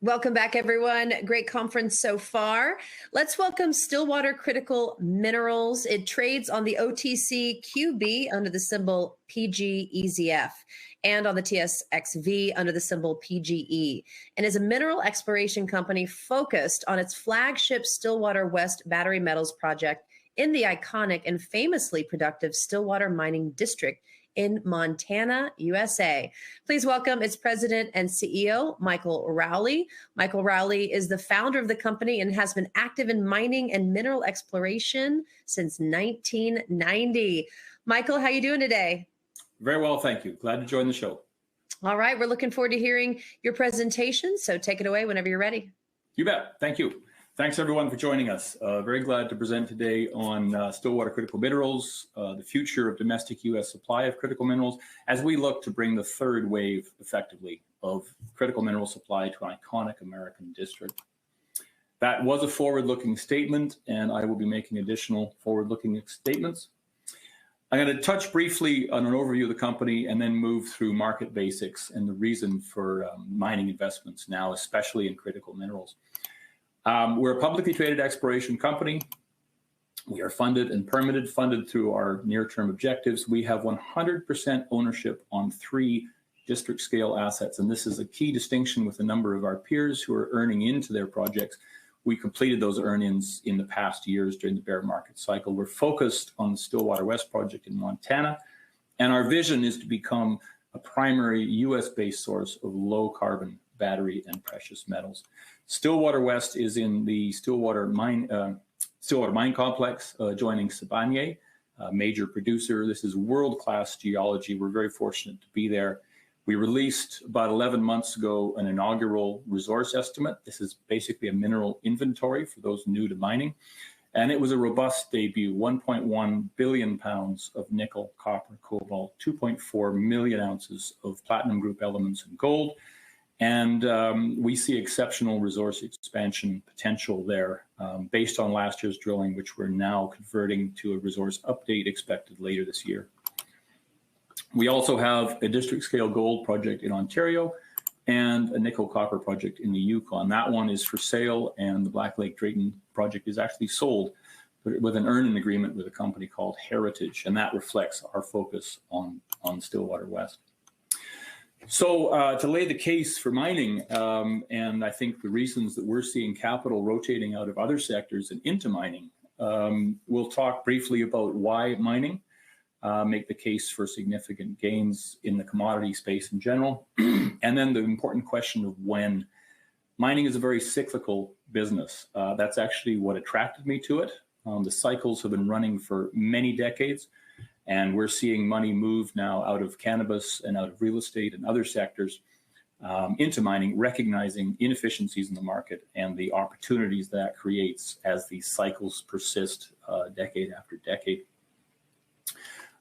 Welcome back, everyone. Great conference so far. Let's welcome Stillwater Critical Minerals. It trades on the OTCQB under the symbol PGEZF and on the TSX.V under the symbol PGE, and is a mineral exploration company focused on its flagship Stillwater West battery metals project in the iconic and famously productive Stillwater Mining District in Montana, USA. Please welcome its president and CEO, Michael Rowley. Michael Rowley is the founder of the company and has been active in mining and mineral exploration since 1990. Michael, how you doing today? Very well, thank you. Glad to join the show. All right, we're looking forward to hearing your presentation, so take it away whenever you're ready. You bet, thank you. Thanks everyone for joining us. Very glad to present today on Stillwater Critical Minerals, the future of domestic U.S. supply of critical minerals, as we look to bring the third wave, effectively, of critical mineral supply to an iconic American district. That was a forward-looking statement, and I will be making additional forward-looking statements. I'm going to touch briefly on an overview of the company and then move through market basics and the reason for mining investments now, especially in critical minerals. We're a publicly traded exploration company. We are funded and permitted, funded through our near-term objectives. We have 100% ownership on 3 district-scale assets, and this is a key distinction with a number of our peers who are earning into their projects. We completed those earnings in the past years during the bear market cycle. We're focused on the Stillwater West project in Montana, and our vision is to become a primary US-based source of low-carbon battery and precious metals. Stillwater West is in the Stillwater Mine Complex, joining Sibanye, a major producer. This is world-class geology. We're very fortunate to be there. We released about 11 months ago an inaugural resource estimate. This is basically a mineral inventory for those new to mining. And it was a robust debut, 1.1 billion pounds of nickel, copper, cobalt, 2.4 million ounces of platinum group elements and gold. And we see exceptional resource expansion potential there based on last year's drilling, which we're now converting to a resource update expected later this year. We also have a district-scale gold project in Ontario and a nickel copper project in the Yukon. That one is for sale, and the Black Lake Drayton project is actually sold with an earn-in agreement with a company called Heritage, and that reflects our focus on Stillwater West. So to lay the case for mining, and I think the reasons that we're seeing capital rotating out of other sectors and into mining, we'll talk briefly about why mining, make the case for significant gains in the commodity space in general, and then the important question of when. Mining is a very cyclical business. That's actually what attracted me to it. The cycles have been running for many decades. And we're seeing money move now out of cannabis and out of real estate and other sectors into mining, recognizing inefficiencies in the market and the opportunities that creates as these cycles persist decade after decade.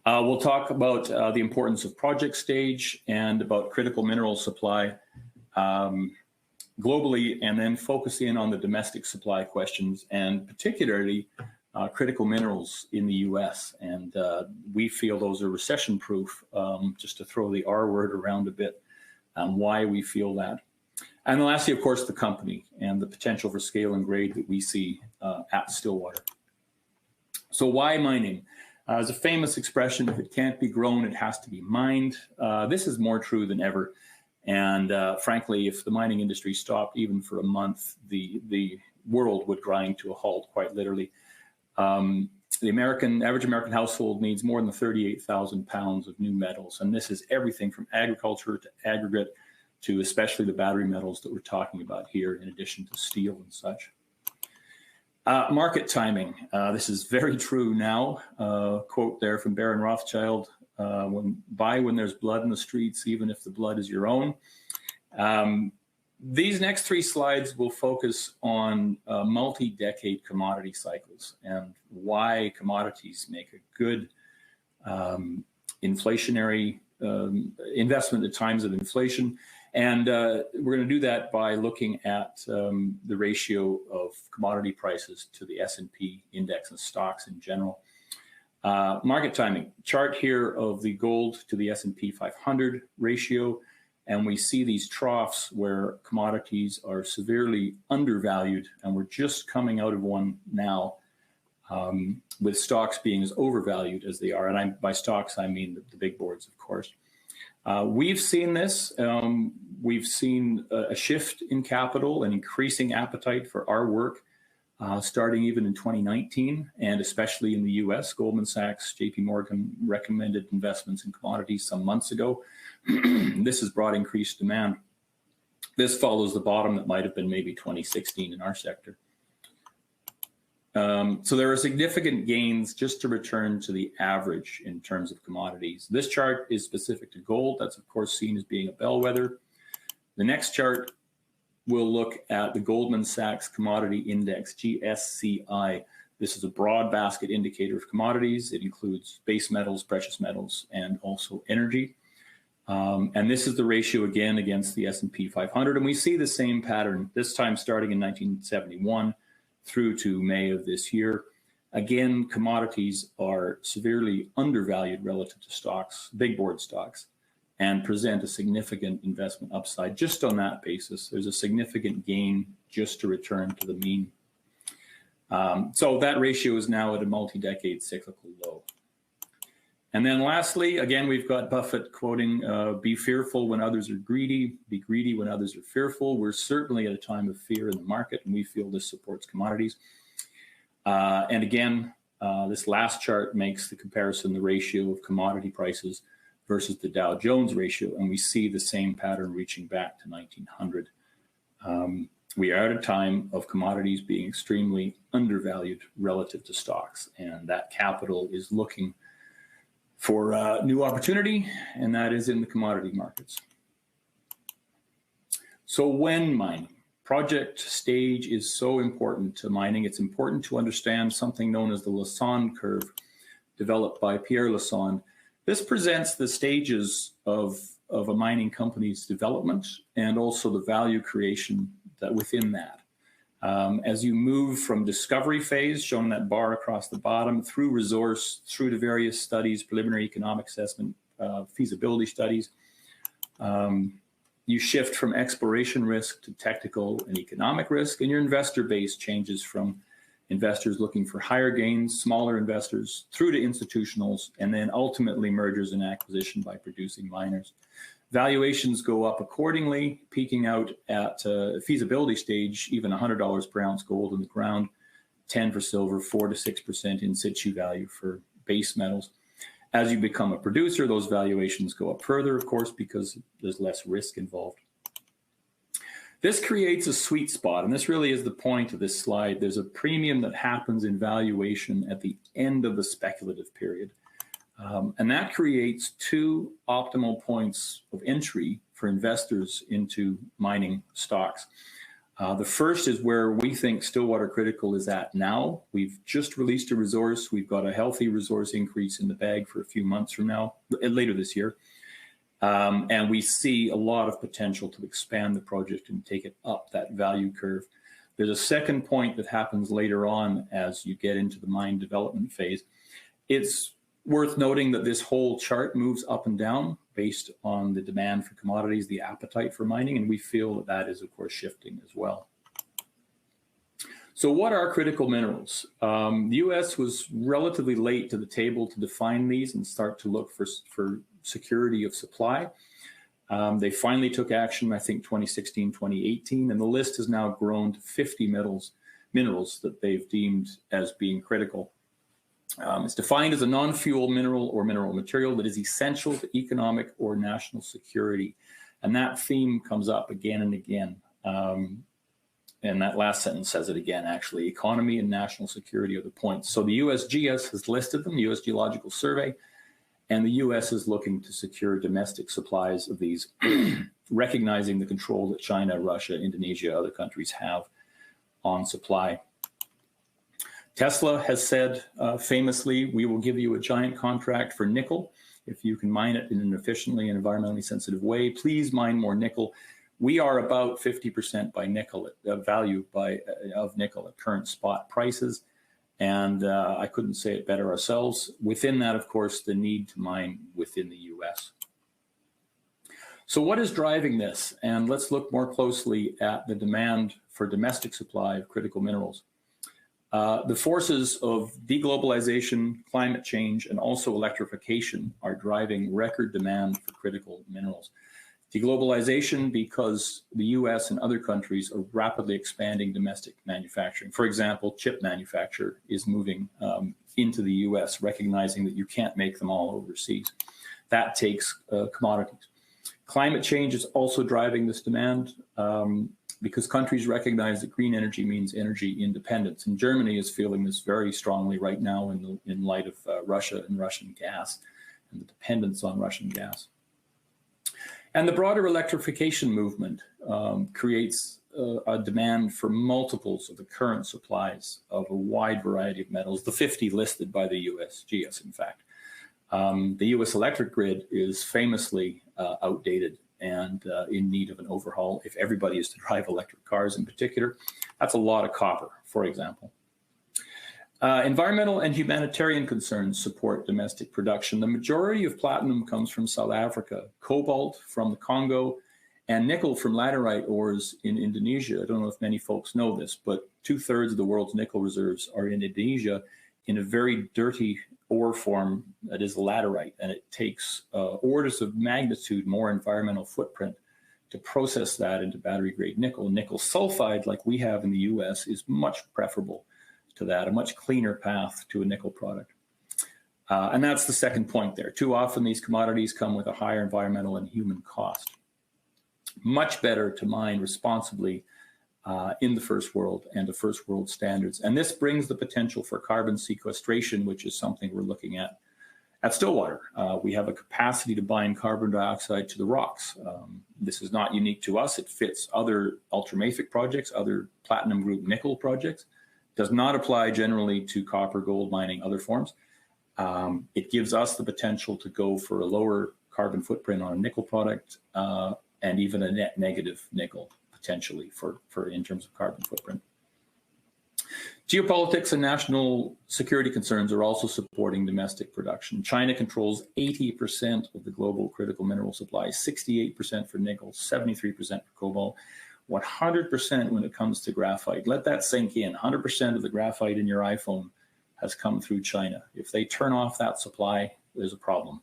We'll talk about the importance of project stage and about critical mineral supply globally, and then focus in on the domestic supply questions, and particularly critical minerals in the US. And we feel those are recession-proof, just to throw the R word around a bit, why we feel that. And then lastly, of course, the company and the potential for scale and grade that we see at Stillwater. So why mining? There's a famous expression, if it can't be grown, it has to be mined. This is more true than ever. And frankly, if the mining industry stopped even for a month, the world would grind to a halt, quite literally. The average American household needs more than 38,000 pounds of new metals. And this is everything from agriculture to aggregate to especially the battery metals that we're talking about here, in addition to steel and such. Market timing. This is very true now. Quote there from Baron Rothschild, buy when there's blood in the streets, even if the blood is your own. These next 3 slides will focus on multi-decade commodity cycles and why commodities make a good inflationary investment at times of inflation. And we're going to do that by looking at the ratio of commodity prices to the S&P index and stocks in general. Market timing, chart here of the gold to the S&P 500 ratio. And we see these troughs where commodities are severely undervalued, and we're just coming out of one now, with stocks being as overvalued as they are. And by stocks, I mean the big boards, of course. We've seen this. We've seen a shift in capital and increasing appetite for our work, starting even in 2019, and especially in the US. Goldman Sachs, JP Morgan recommended investments in commodities some months ago. This has brought increased demand. This follows the bottom that might have been maybe 2016 in our sector. So there are significant gains just to return to the average in terms of commodities. This chart is specific to gold. That's of course seen as being a bellwether. The next chart will look at the Goldman Sachs Commodity Index, GSCI. This is a broad basket indicator of commodities. It includes base metals, precious metals, and also energy. And this is the ratio again against the S&P 500. And we see the same pattern, this time starting in 1971 through to May of this year. Again, commodities are severely undervalued relative to stocks, big board stocks, and present a significant investment upside. Just on that basis, there's a significant gain just to return to the mean. So that ratio is now at a multi-decade cyclical low. And then lastly, again, we've got Buffett quoting, be fearful when others are greedy, be greedy when others are fearful. We're certainly at a time of fear in the market, and we feel this supports commodities. And again, this last chart makes the comparison, the ratio of commodity prices versus the Dow Jones ratio, and we see the same pattern reaching back to 1900. We are at a time of commodities being extremely undervalued relative to stocks, and that capital is looking for new opportunity, and that is in the commodity markets. So when mining, project stage is so important to mining. It's important to understand something known as the Lassonde curve, developed by Pierre Lassonde. This presents the stages of a mining company's development and also the value creation that within that. As you move from discovery phase, shown in that bar across the bottom, through resource, through to various studies, preliminary economic assessment, feasibility studies, you shift from exploration risk to technical and economic risk, and your investor base changes from investors looking for higher gains, smaller investors, through to institutionals, and then ultimately mergers and acquisition by producing miners. Valuations go up accordingly, peaking out at feasibility stage, even $100 per ounce gold in the ground, 10 for silver, 4 to 6% in situ value for base metals. As you become a producer, those valuations go up further, of course, because there's less risk involved. This creates a sweet spot, and this really is the point of this slide. There's a premium that happens in valuation at the end of the speculative period. And that creates two optimal points of entry for investors into mining stocks. The first is where we think Stillwater Critical is at now. We've just released a resource. We've got a healthy resource increase in the bag for a few months from now, later this year. And we see a lot of potential to expand the project and take it up that value curve. There's a second point that happens later on as you get into the mine development phase. It's worth noting that this whole chart moves up and down based on the demand for commodities, the appetite for mining, and we feel that that is, of course, shifting as well. So what are critical minerals? The US was relatively late to the table to define these and start to look for security of supply. They finally took action, I think, 2016, 2018, and the list has now grown to 50 minerals that they've deemed as being critical. It's defined as a non-fuel mineral or mineral material that is essential to economic or national security. And that theme comes up again and again. And that last sentence says it again, actually. Economy and national security are the points. So the USGS has listed them, the US Geological Survey, and the US is looking to secure domestic supplies of these, recognizing the control that China, Russia, Indonesia, other countries have on supply. Tesla has said famously, we will give you a giant contract for nickel if you can mine it in an efficiently and environmentally sensitive way. Please mine more nickel. We are about 50% by nickel, value of nickel at current spot prices. And I couldn't say it better ourselves. Within that, of course, the need to mine within the US. So what is driving this? And let's look more closely at the demand for domestic supply of critical minerals. The forces of deglobalization, climate change, and also electrification are driving record demand for critical minerals. Deglobalization because the US and other countries are rapidly expanding domestic manufacturing. For example, chip manufacture is moving into the US, recognizing that you can't make them all overseas. That takes commodities. Climate change is also driving this demand because countries recognize that green energy means energy independence. And Germany is feeling this very strongly right now in light of Russia and Russian gas and the dependence on Russian gas. And the broader electrification movement creates a demand for multiples of the current supplies of a wide variety of metals, the 50 listed by the USGS, in fact. The US electric grid is famously outdated and in need of an overhaul if everybody is to drive electric cars in particular. That's a lot of copper, for example. Environmental and humanitarian concerns support domestic production. The majority of platinum comes from South Africa, cobalt from the Congo, and nickel from laterite ores in Indonesia. I don't know if many folks know this, but 2/3 of the world's nickel reserves are in Indonesia in a very dirty ore form that is laterite, and it takes orders of magnitude more environmental footprint to process that into battery-grade nickel. Nickel sulfide, like we have in the US, is much preferable to that, a much cleaner path to a nickel product. And that's the second point there. Too often these commodities come with a higher environmental and human cost. Much better to mine responsibly in the first world and to first world standards. And this brings the potential for carbon sequestration, which is something we're looking at Stillwater. We have a capacity to bind carbon dioxide to the rocks. This is not unique to us. It fits other ultramafic projects, other platinum group nickel projects. Does not apply generally to copper, gold mining, other forms. It gives us the potential to go for a lower carbon footprint on a nickel product and even a net negative nickel potentially for in terms of carbon footprint. Geopolitics and national security concerns are also supporting domestic production. China controls 80% of the global critical mineral supply, 68% for nickel, 73% for cobalt, 100% when it comes to graphite. Let that sink in. 100% of the graphite in your iPhone has come through China. If they turn off that supply, there's a problem.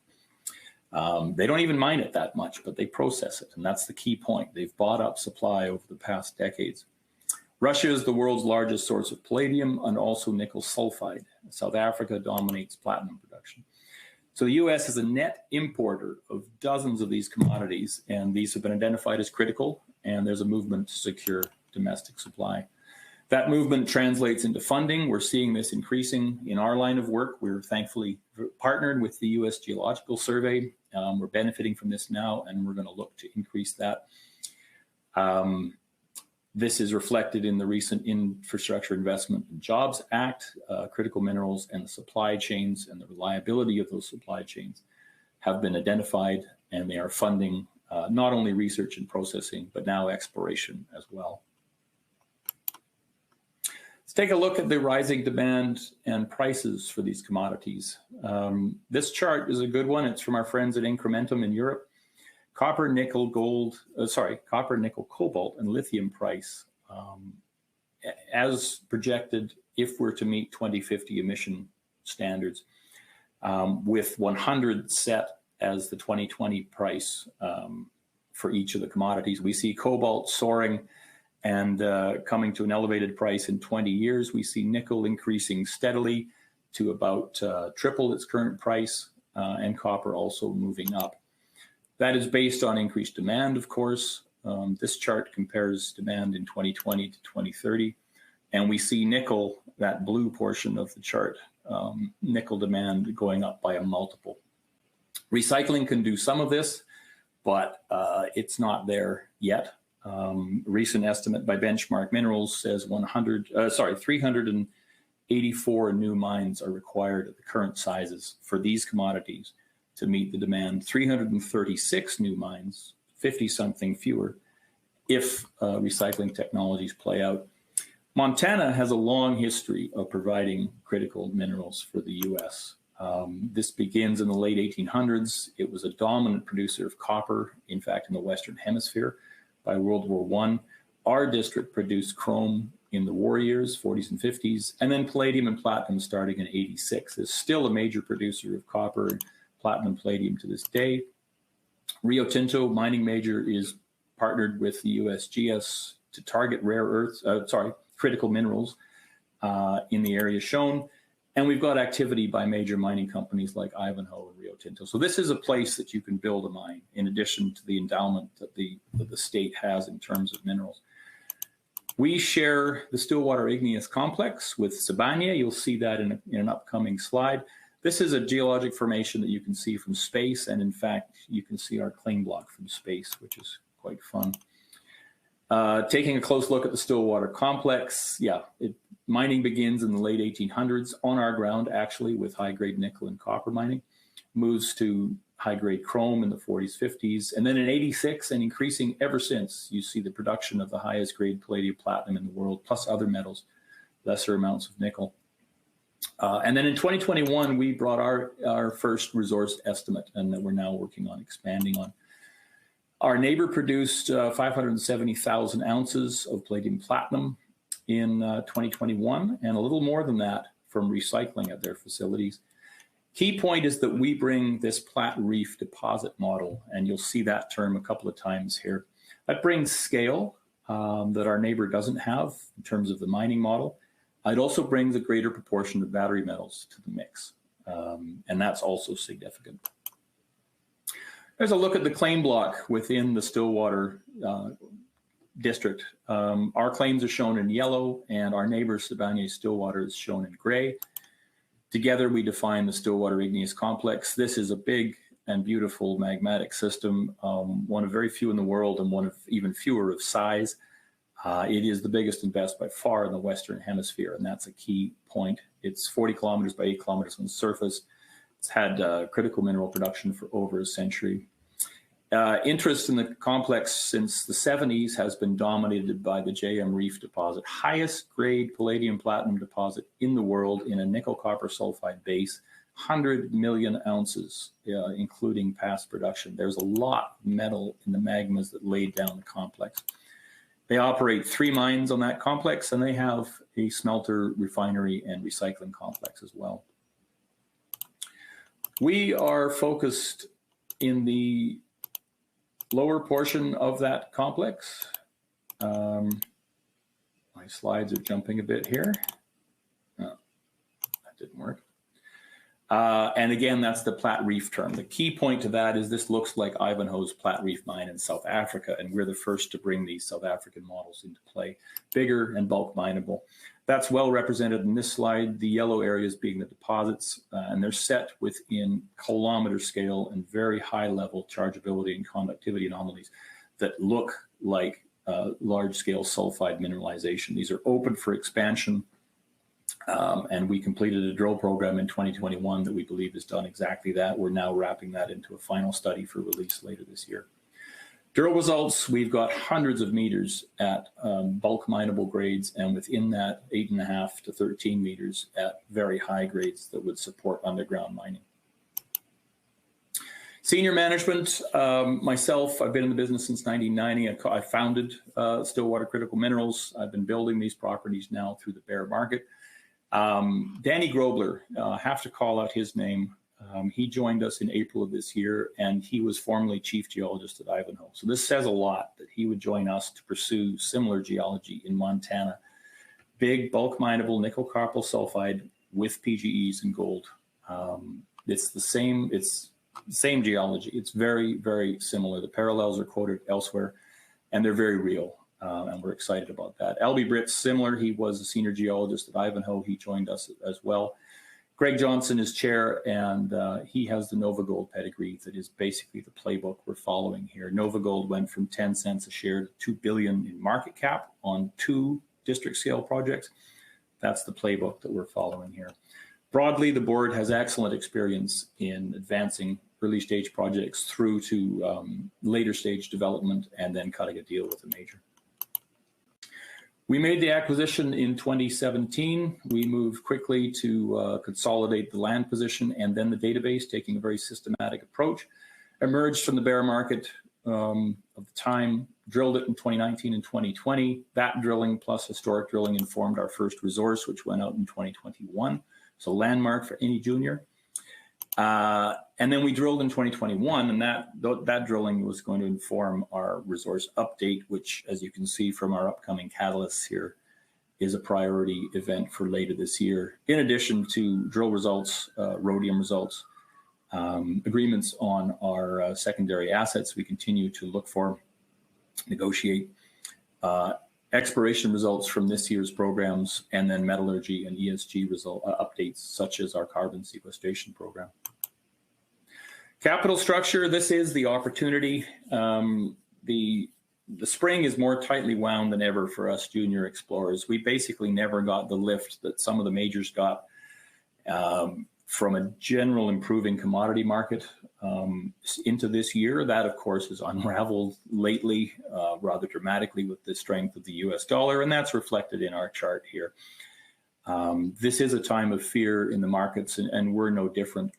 They don't even mine it that much, but they process it. And that's the key point. They've bought up supply over the past decades. Russia is the world's largest source of palladium and also nickel sulfide. South Africa dominates platinum production. So the US is a net importer of dozens of these commodities, and these have been identified as critical, and there's a movement to secure domestic supply. That movement translates into funding. We're seeing this increasing in our line of work. We're thankfully partnered with the US Geological Survey. We're benefiting from this now, and we're going to look to increase that. This is reflected in the recent Infrastructure Investment and Jobs Act. Critical minerals and the supply chains and the reliability of those supply chains have been identified, and they are funding not only research and processing, but now exploration as well. Let's take a look at the rising demand and prices for these commodities. This chart is a good one. It's from our friends at Incrementum in Europe. Copper, nickel, cobalt, and lithium price as projected if we're to meet 2050 emission standards, with 100 set as the 2020 price for each of the commodities. We see cobalt soaring and coming to an elevated price in 20 years. We see nickel increasing steadily to about triple its current price, and copper also moving up. That is based on increased demand, of course. This chart compares demand in 2020 to 2030. And we see nickel, that blue portion of the chart, nickel demand going up by a multiple. Recycling can do some of this, but it's not there yet. Recent estimate by Benchmark Minerals says 384 new mines are required at the current sizes for these commodities to meet the demand. 336 new mines, 50-something fewer, if recycling technologies play out. Montana has a long history of providing critical minerals for the US. This begins in the late 1800s. It was a dominant producer of copper, in fact, in the Western Hemisphere by World War I. Our district produced chrome in the war years, 40s and 50s, and then palladium and platinum starting in 86. It's still a major producer of copper, platinum, palladium to this day. Rio Tinto, mining major, is partnered with the USGS to target critical minerals in the area shown. And we've got activity by major mining companies like Ivanhoe and Rio Tinto. So this is a place that you can build a mine in addition to the endowment that the state has in terms of minerals. We share the Stillwater Igneous Complex with Sibanye. You'll see that in an upcoming slide. This is a geologic formation that you can see from space. And in fact, you can see our claim block from space, which is quite fun. Taking a close look at the Stillwater Complex, mining begins in the late 1800s on our ground, actually, with high-grade nickel and copper mining. Moves to high-grade chrome in the 40s, 50s. And then in 86, and increasing ever since, you see the production of the highest grade palladium platinum in the world, plus other metals, lesser amounts of nickel. And then in 2021, we brought our first resource estimate, and that we're now working on expanding on. Our neighbor produced 570,000 ounces of palladium platinum in 2021, and a little more than that from recycling at their facilities. Key point is that we bring this Plat Reef deposit model, and you'll see that term a couple of times here. That brings scale that our neighbor doesn't have in terms of the mining model. It also brings a greater proportion of battery metals to the mix, and that's also significant. There's a look at the claim block within the Stillwater district. Our claims are shown in yellow, and our neighbor Sibanye Stillwater is shown in gray. Together, we define the Stillwater Igneous Complex. This is a big and beautiful magmatic system, one of very few in the world and one of even fewer of size. It is the biggest and best by far in the Western Hemisphere, and that's a key point. It's 40 kilometers by 8 kilometers on the surface. It's had critical mineral production for over a century. Interest in the complex since the 70s has been dominated by the JM Reef deposit, highest grade palladium platinum deposit in the world in a nickel copper sulfide base, 100 million ounces, including past production. There's a lot of metal in the magmas that laid down the complex. They operate 3 mines on that complex, and they have a smelter, refinery, and recycling complex as well. We are focused in the lower portion of that complex. My slides are jumping a bit here. Oh, that didn't work. And again, that's the Plat Reef term. The key point to that is this looks like Ivanhoe's Plat Reef mine in South Africa, and we're the first to bring these South African models into play. Bigger and bulk mineable. That's well represented in this slide, the yellow areas being the deposits, and they're set within kilometer scale and very high level chargeability and conductivity anomalies that look like large-scale sulfide mineralization. These are open for expansion, and we completed a drill program in 2021 that we believe has done exactly that. We're now wrapping that into a final study for release later this year. Drill results, we've got hundreds of meters at bulk mineable grades, and within that 8.5 to 13 meters at very high grades that would support underground mining. Senior management, myself, I've been in the business since 1990. I founded Stillwater Critical Minerals. I've been building these properties now through the bear market. Danny Grobler, have to call out his name. He joined us in April of this year, and he was formerly chief geologist at Ivanhoe. So this says a lot that he would join us to pursue similar geology in Montana. Big bulk mineable nickel copper sulfide with PGEs and gold. It's the same geology. It's very, very similar. The parallels are quoted elsewhere, and they're very real. And we're excited about that. Albie Britt's similar. He was a senior geologist at Ivanhoe. He joined us as well. Greg Johnson is chair, and he has the NovaGold pedigree that is basically the playbook we're following here. NovaGold went from 10 cents a share to $2 billion in market cap on 2 district scale projects. That's the playbook that we're following here. Broadly, the board has excellent experience in advancing early stage projects through to later stage development and then cutting a deal with a major. We made the acquisition in 2017. We moved quickly to consolidate the land position and then the database, taking a very systematic approach. Emerged from the bear market of the time, drilled it in 2019 and 2020. That drilling plus historic drilling informed our first resource, which went out in 2021. So landmark for any junior. And then we drilled in 2021, and that drilling was going to inform our resource update, which, as you can see from our upcoming catalysts here, is a priority event for later this year. In addition to drill results, rhodium results, agreements on our secondary assets, we continue to look for, negotiate exploration results from this year's programs, and then metallurgy and ESG result updates, such as our carbon sequestration program. Capital structure, this is the opportunity. The spring is more tightly wound than ever for us junior explorers. We basically never got the lift that some of the majors got from a general improving commodity market into this year. That, of course, has unraveled lately rather dramatically with the strength of the US dollar, and that's reflected in our chart here. This is a time of fear in the markets, and we're no different.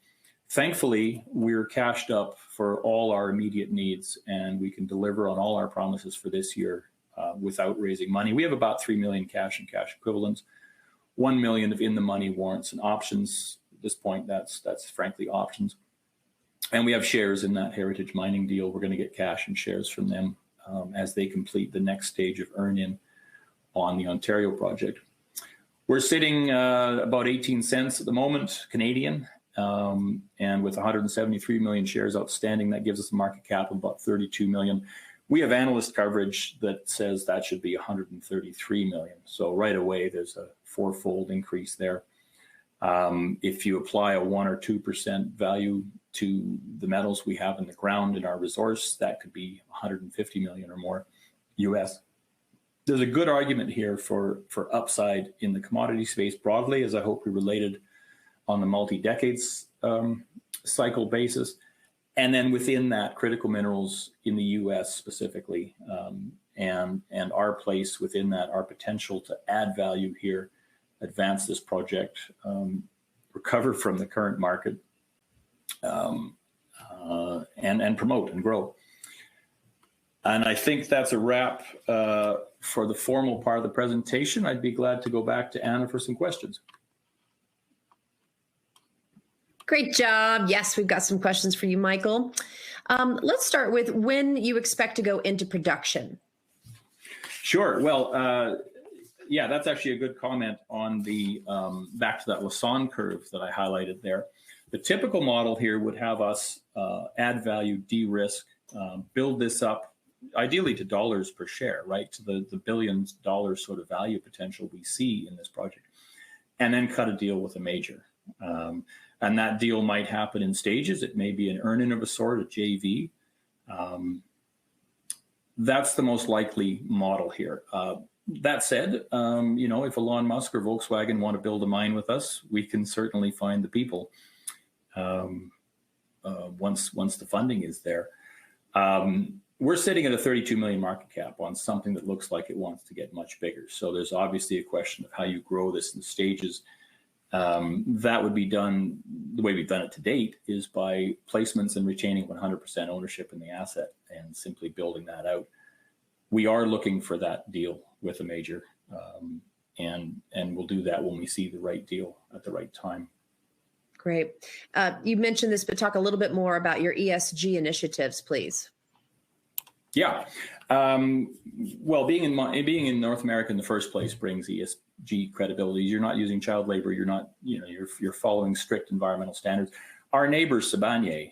Thankfully, we're cashed up for all our immediate needs, and we can deliver on all our promises for this year without raising money. We have about 3 million cash and cash equivalents, 1 million of in-the-money warrants and options. At this point, that's frankly options. And we have shares in that Heritage Mining deal. We're going to get cash and shares from them as they complete the next stage of earn-in on the Ontario project. We're sitting about 18 cents at the moment, Canadian. And with 173 million shares outstanding, that gives us a market cap of about 32 million. We have analyst coverage that says that should be 133 million. So right away, there's a fourfold increase there. If you apply a 1 or 2% value to the metals we have in the ground in our resource, that could be 150 million or more US. There's a good argument here for upside in the commodity space broadly, as I hope we related on the multi-decades cycle basis. And then within that, critical minerals in the US specifically, and our place within that, our potential to add value here, advance this project, recover from the current market, and promote and grow. And I think that's a wrap for the formal part of the presentation. I'd be glad to go back to Anna for some questions. Great job. Yes, we've got some questions for you, Michael. Let's start with when you expect to go into production. Sure. Well, yeah, that's actually a good comment on the back to that Lassonde curve that I highlighted there. The typical model here would have us add value, de-risk, build this up, ideally to dollars per share, right, to the billions dollars sort of value potential we see in this project, and then cut a deal with a major. And that deal might happen in stages. It may be an earn-in of a sort, a JV. That's the most likely model here. That said, you know, if Elon Musk or Volkswagen want to build a mine with us, we can certainly find the people once the funding is there. We're sitting at a 32 million market cap on something that looks like it wants to get much bigger. So there's obviously a question of how you grow this in stages. That would be done, the way we've done it to date is by placements and retaining 100% ownership in the asset and simply building that out. We are looking for that deal with a major, and we'll do that when we see the right deal at the right time. Great. You mentioned this, but talk a little bit more about your ESG initiatives, please. Yeah. Well, being in North America in the first place brings ESG credibility. You're not using child labor. You're not, you know, you're following strict environmental standards. Our neighbors, Sibanye,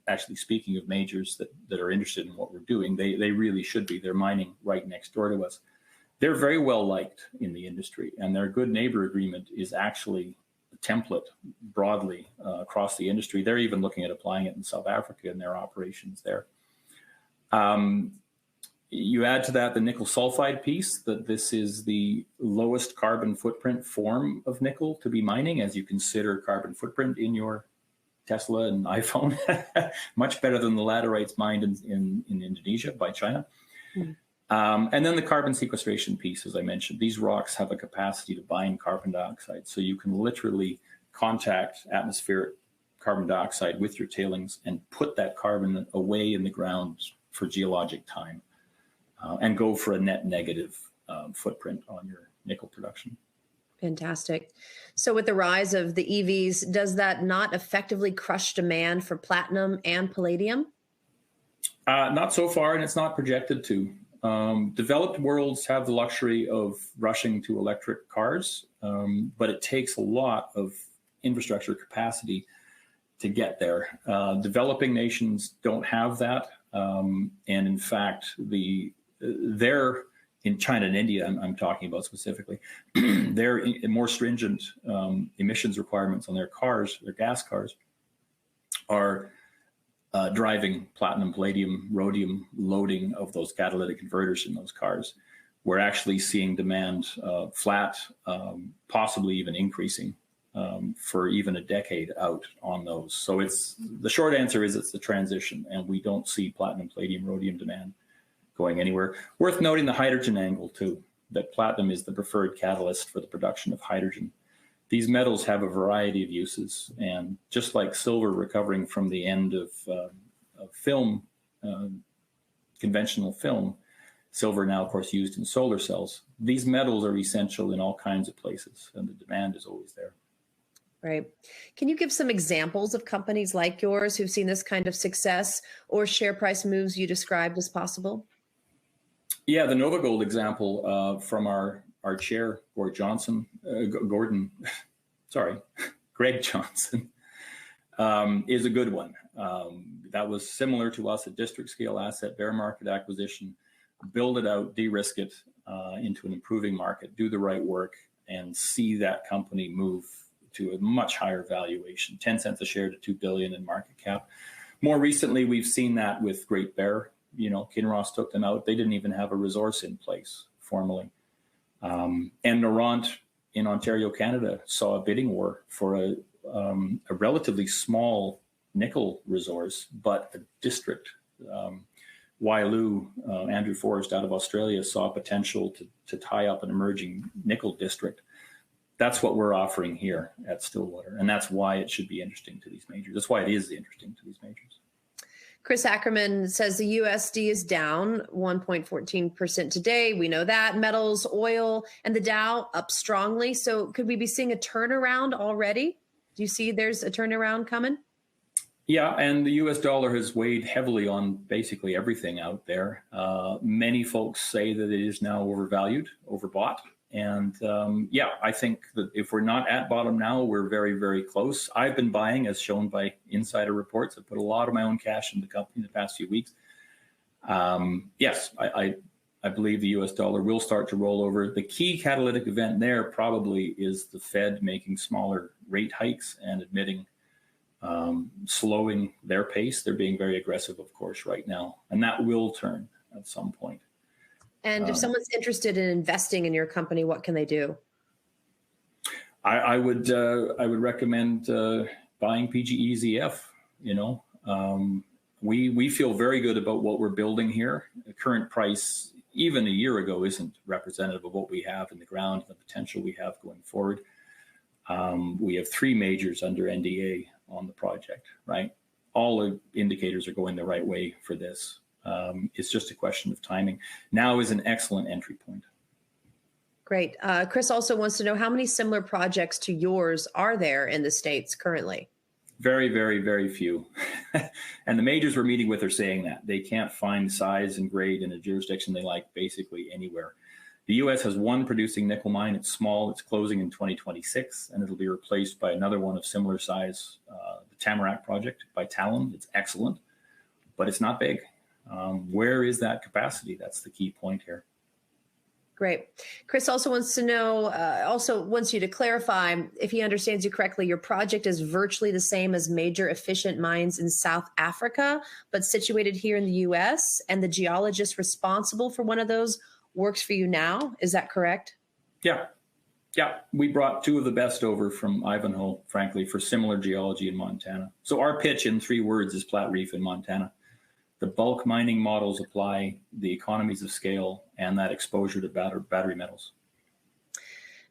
actually, speaking of majors that are interested in what we're doing, they really should be. They're mining right next door to us. They're very well liked in the industry, and their good neighbor agreement is actually a template broadly across the industry. They're even looking at applying it in South Africa in their operations there. You add to that the nickel sulfide piece, that this is the lowest carbon footprint form of nickel to be mining, as you consider carbon footprint in your Tesla and iPhone, much better than the laterites mined in Indonesia by China. And then the carbon sequestration piece, as I mentioned, these rocks have a capacity to bind carbon dioxide. So you can literally contact atmospheric carbon dioxide with your tailings and put that carbon away in the ground for geologic time and go for a net negative footprint on your nickel production. Fantastic. So with the rise of the EVs, does that not effectively crush demand for platinum and palladium? Not so far, and it's not projected to. Developed worlds have the luxury of rushing to electric cars, but it takes a lot of infrastructure capacity to get there. Developing nations don't have that, and in fact, they're in China and India, I'm talking about specifically, their more stringent emissions requirements on their cars, their gas cars, are driving platinum, palladium, rhodium loading of those catalytic converters in those cars. We're actually seeing demand flat, possibly even increasing for even a decade out on those. So the short answer is it's the transition, and we don't see platinum, palladium, rhodium demand going anywhere. Worth noting the hydrogen angle too, that platinum is the preferred catalyst for the production of hydrogen. These metals have a variety of uses, and just like silver recovering from the end of film, conventional film, silver now, of course, used in solar cells. These metals are essential in all kinds of places, and the demand is always there. Right. Can you give some examples of companies like yours who've seen this kind of success or share price moves you described as possible? Yeah, the NovaGold example from our chair, Greg Johnson, is a good one. That was similar to us, a district scale asset, bear market acquisition, build it out, de-risk it into an improving market, do the right work, and see that company move to a much higher valuation, 10 cents a share to 2 billion in market cap. More recently, we've seen that with Great Bear. You know, Kinross took them out. They didn't even have a resource in place formally. And Noront in Ontario, Canada, saw a bidding war for a relatively small nickel resource, but a district. Wyloo, Andrew Forrest out of Australia, saw potential to tie up an emerging nickel district. That's what we're offering here at Stillwater, and that's why it should be interesting to these majors. That's why it is interesting to these majors. Chris Ackerman says the USD is down 1.14% today. We know that. Metals, oil, and the Dow up strongly. So could we be seeing a turnaround already? Do you see there's a turnaround coming? Yeah, and the US dollar has weighed heavily on basically everything out there. Many folks say that it is now overvalued, overbought. And yeah, I think that if we're not at bottom now, we're very, very close. I've been buying, as shown by insider reports. I've put a lot of my own cash in the company in the past few weeks. Yes, I believe the US dollar will start to roll over. The key catalytic event there probably is the Fed making smaller rate hikes and admitting slowing their pace. They're being very aggressive, of course, right now, and that will turn at some point. And if someone's interested in investing in your company, what can they do? I would recommend buying PGEZF. You know, we feel very good about what we're building here. The current price, even a year ago, isn't representative of what we have in the ground and the potential we have going forward. We have 3 majors under NDA on the project, right? All the indicators are going the right way for this. It's just a question of timing. Now is an excellent entry point. Great. Chris also wants to know how many similar projects to yours are there in the States currently? Very, very, very few. And the majors we're meeting with are saying that. They can't find size and grade in a jurisdiction they like basically anywhere. The U.S. has 1 producing nickel mine. It's small. It's closing in 2026, and it'll be replaced by another one of similar size, the Tamarack project by Talon. It's excellent, but it's not big. Where is that capacity? That's the key point here. Great. Chris also wants to know, also wants you to clarify, if he understands you correctly, your project is virtually the same as major efficient mines in South Africa, but situated here in the U.S., and the geologist responsible for one of those works for you now. Is that correct? Yeah. Yeah. We brought 2 of the best over from Ivanhoe, frankly, for similar geology in Montana. So our pitch in 3 words is Flat Reef in Montana. the bulk mining models apply, the economies of scale, and that exposure to battery metals.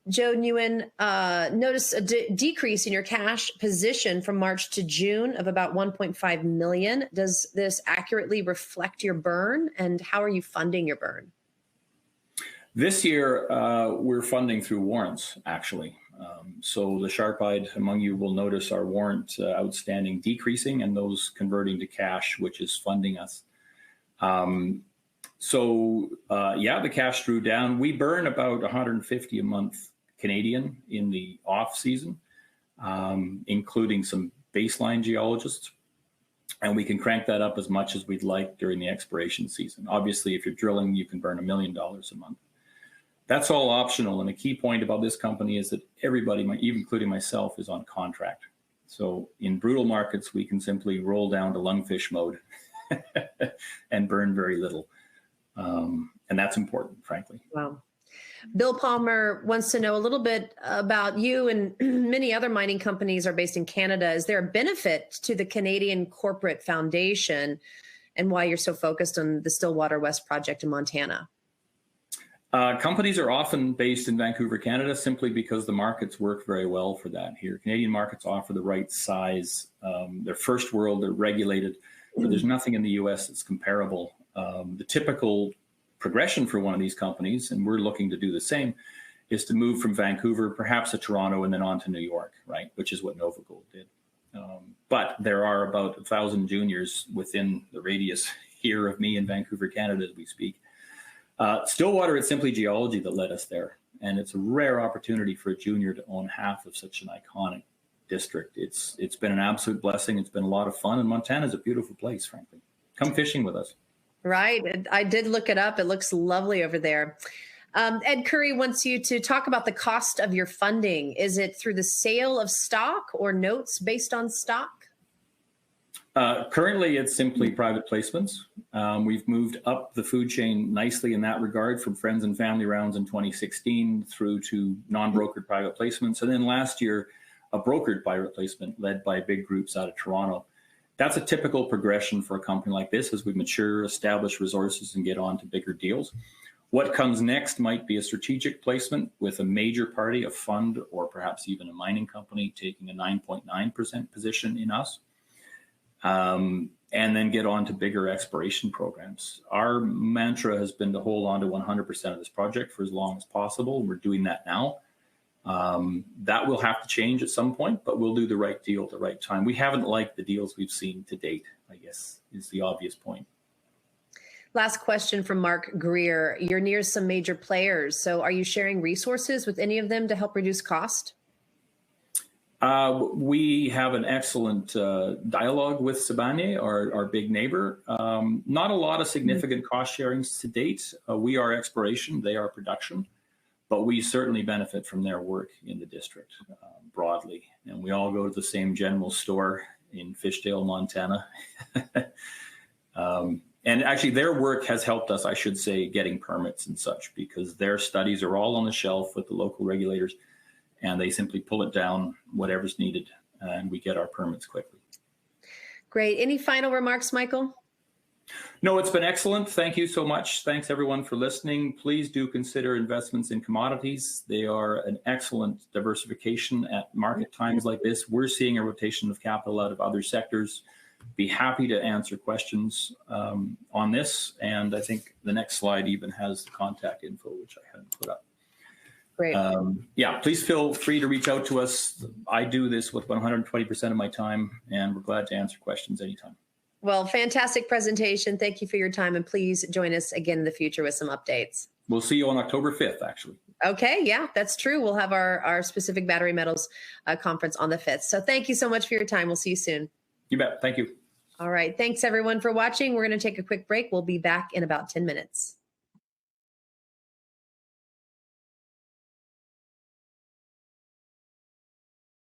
Joe Nguyen, noticed a decrease in your cash position from March to June of about 1.5 million. Does this accurately reflect your burn, and how are you funding your burn? This year, we're funding through warrants, actually. So the sharp-eyed among you will notice our warrant outstanding decreasing and those converting to cash, which is funding us. Yeah, the cash drew down. We burn about 150 a month Canadian in the off season, including some baseline geologists. And we can crank that up as much as we'd like during the exploration season. Obviously, if you're drilling, you can burn $1 million a month. That's all optional. And a key point about this company is that everybody, even including myself, is on contract. So in brutal markets, we can simply roll down to lungfish mode and burn very little. And that's important, frankly. Wow. Bill Palmer wants to know a little bit about you, and many other mining companies are based in Canada. Is there a benefit to the Canadian Corporate Foundation, and why you're so focused on the Stillwater West project in Montana? Companies are often based in Vancouver, Canada, simply because the markets work very well for that here. Canadian markets offer the right size. They're first world, they're regulated, but there's nothing in the US that's comparable. The typical progression for one of these companies, and we're looking to do the same, is to move from Vancouver, perhaps to Toronto, and then on to New York, right? Which is what NovaGold did. But there are about 1,000 juniors within the radius here of me in Vancouver, Canada, as we speak. Stillwater, it's simply geology that led us there. And it's a rare opportunity for a junior to own half of such an iconic district. It's been an absolute blessing. It's been a lot of fun. And Montana's a beautiful place, frankly. Come fishing with us. Right. I did look it up. It looks lovely over there. Ed Curry wants you to talk about the cost of your funding. Is it through the sale of stock or notes based on stock? Currently, it's simply private placements. We've moved up the food chain nicely in that regard, from friends and family rounds in 2016 through to non-brokered private placements. And then last year, a brokered private placement led by big groups out of Toronto. That's a typical progression for a company like this as we mature, establish resources, and get on to bigger deals. What comes next might be a strategic placement with a major party, a fund, or perhaps even a mining company taking a 9.9% position in us. And then get on to bigger exploration programs. Our mantra has been to hold on to 100% of this project for as long as possible. We're doing that now. That will have to change at some point, but we'll do the right deal at the right time. We haven't liked the deals we've seen to date, I guess, is the obvious point. Last question from Mark Greer. You're near some major players, so are you sharing resources with any of them to help reduce cost? We have an excellent dialogue with Sibanye, our big neighbor. Not a lot of significant cost sharings to date. We are exploration, they are production, but we certainly benefit from their work in the district broadly. And we all go to the same general store in Fishdale, Montana. And actually their work has helped us, I should say, getting permits and such, because their studies are all on the shelf with the local regulators. And they simply pull it down, whatever's needed, and we get our permits quickly. Great. Any final remarks, Michael? No, it's been excellent. Thank you so much. Thanks, everyone, for listening. Please do consider investments in commodities. They are an excellent diversification at market times like this. We're seeing a rotation of capital out of other sectors. Be happy to answer questions on this. And I think the next slide even has the contact info, which I hadn't put up. Great. Yeah, please feel free to reach out to us. I do this with 120% of my time, and we're glad to answer questions anytime. Well, fantastic presentation. Thank you for your time, and please join us again in the future with some updates. We'll see you on October 5th, actually. Okay, yeah, that's true. We'll have our specific battery metals conference on the 5th. So thank you so much for your time. We'll see you soon. You bet. Thank you. All right. Thanks, everyone, for watching. We're going to take a quick break. We'll be back in about 10 minutes.